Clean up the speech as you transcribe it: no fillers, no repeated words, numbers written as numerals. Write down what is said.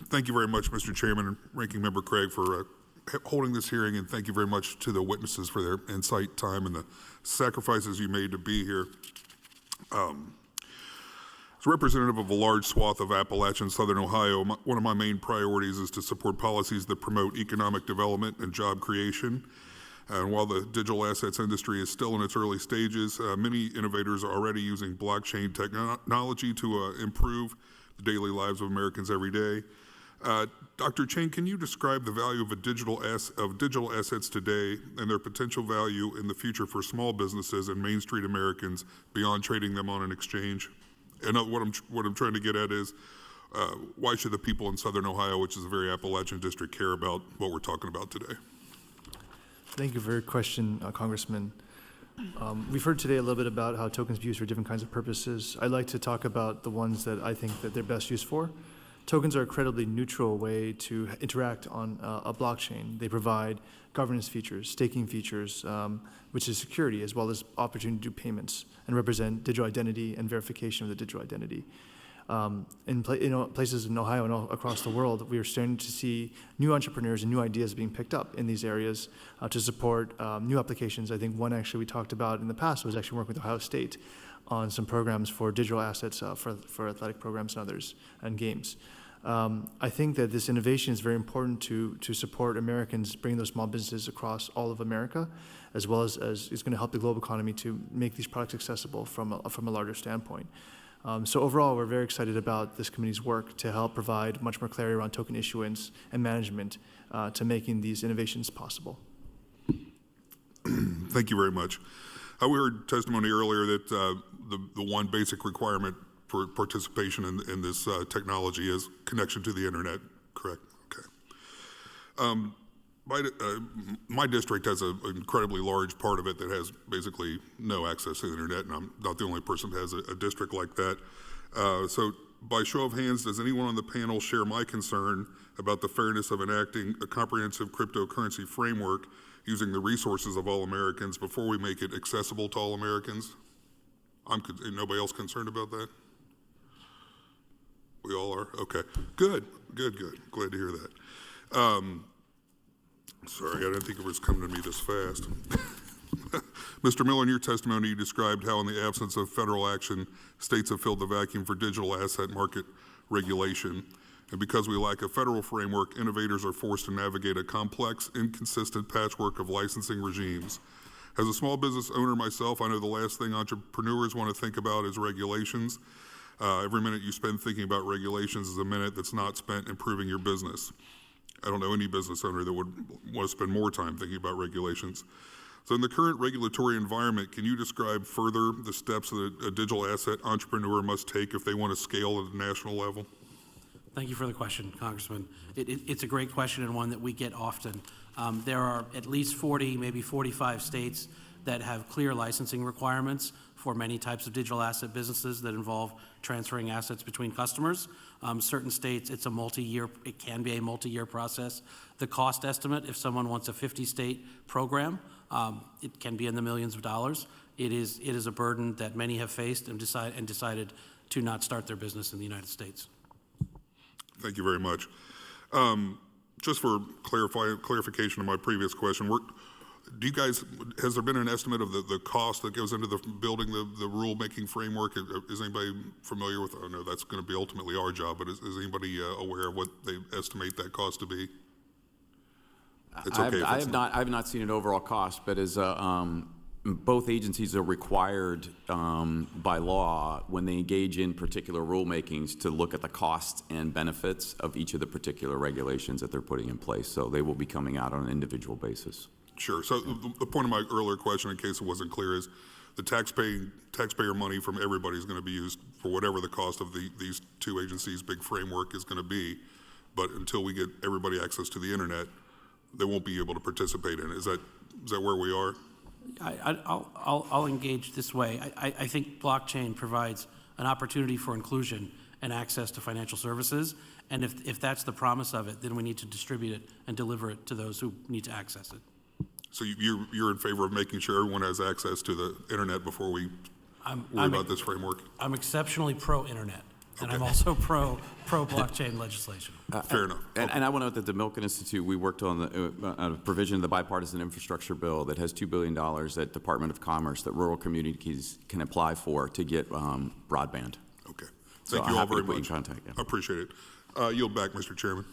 Thank you very much, Mr. Chairman and Ranking Member Craig, for holding this hearing, and thank you very much to the witnesses for their insight, time, and the sacrifices you made to be here. As representative of a large swath of Appalachian Southern Ohio, one of my main priorities is to support policies that promote economic development and job creation. And while the digital assets industry is still in its early stages, many innovators are already using blockchain technology to improve the daily lives of Americans every day. Dr. Chang, can you describe the value of digital assets today and their potential value in the future for small businesses and Main Street Americans beyond trading them on an exchange? And what I'm trying to get at is, why should the people in Southern Ohio, which is a very Appalachian district, care about what we're talking about today? Thank you for your question, Congressman. We've heard today a little bit about how tokens be used for different kinds of purposes. I'd like to talk about the ones that I think that they're best used for. Tokens are a incredibly neutral way to interact on a blockchain. They provide governance features, staking features, which is security, as well as opportunity to do payments, and represent digital identity and verification of the digital identity. In places in Ohio and across the world, we are starting to see new entrepreneurs and new ideas being picked up in these areas to support new applications. I think one actually we talked about in the past was actually working with Ohio State on some programs for digital assets for athletic programs and others, and games. I think that this innovation is very important to support Americans, bring those small businesses across all of America, as well as it's going to help the global economy to make these products accessible from a larger standpoint. So overall, we're very excited about this committee's work to help provide much more clarity around token issuance and management to making these innovations possible. Thank you very much. We heard testimony earlier that the one basic requirement for participation in this technology is connection to the internet, correct? Okay. My district has an incredibly large part of it that has basically no access to the internet, and I'm not the only person that has a district like that. So by show of hands, does anyone on the panel share my concern about the fairness of enacting a comprehensive cryptocurrency framework using the resources of all Americans before we make it accessible to all Americans? Nobody else concerned about that? We all are? Okay, good. Glad to hear that. Sorry, I didn't think it was coming to me this fast. Mr. Miller, in your testimony, you described how in the absence of federal action, states have filled the vacuum for digital asset market regulation. And because we lack a federal framework, innovators are forced to navigate a complex, inconsistent patchwork of licensing regimes. As a small business owner myself, I know the last thing entrepreneurs want to think about is regulations. Every minute you spend thinking about regulations is a minute that's not spent improving your business. I don't know any business owner that would want to spend more time thinking about regulations. So in the current regulatory environment, can you describe further the steps that a digital asset entrepreneur must take if they want to scale at a national level? Thank you for the question, Congressman. It's a great question and one that we get often. There are at least 40, maybe 45 states that have clear licensing requirements for many types of digital asset businesses that involve transferring assets between customers. Certain states, it can be a multi-year process. The cost estimate, if someone wants a 50-state program, it can be in the millions of dollars. It is a burden that many have faced and decided to not start their business in the United States. Thank you very much. Just for clarification of my previous question, has there been an estimate of the cost that goes into building the rule-making framework? Is anybody familiar with, I know that's going to be ultimately our job, but is anybody aware of what they estimate that cost to be? I have not seen an overall cost, but as both agencies are required by law when they engage in particular rulemakings to look at the costs and benefits of each of the particular regulations that they're putting in place. So they will be coming out on an individual basis. Sure. So the point of my earlier question, in case it wasn't clear, is the taxpayer money from everybody is going to be used for whatever the cost of these two agencies' big framework is going to be. But until we get everybody access to the internet, they won't be able to participate in it. Is that where we are? I'll engage this way. I think blockchain provides an opportunity for inclusion and access to financial services. And if that's the promise of it, then we need to distribute it and deliver it to those who need to access it. So you're in favor of making sure everyone has access to the internet before we worry about this framework? I'm exceptionally pro-internet. And I'm also pro-blockchain legislation. Fair enough. And I want to note that the Milken Institute, we worked on a provision of the bipartisan infrastructure bill that has $2 billion at Department of Commerce that rural communities can apply for to get broadband. Okay. So Thank I'm you all happy to very put you in much. contact, yeah. I appreciate it. Yield back, Mr. Chairman.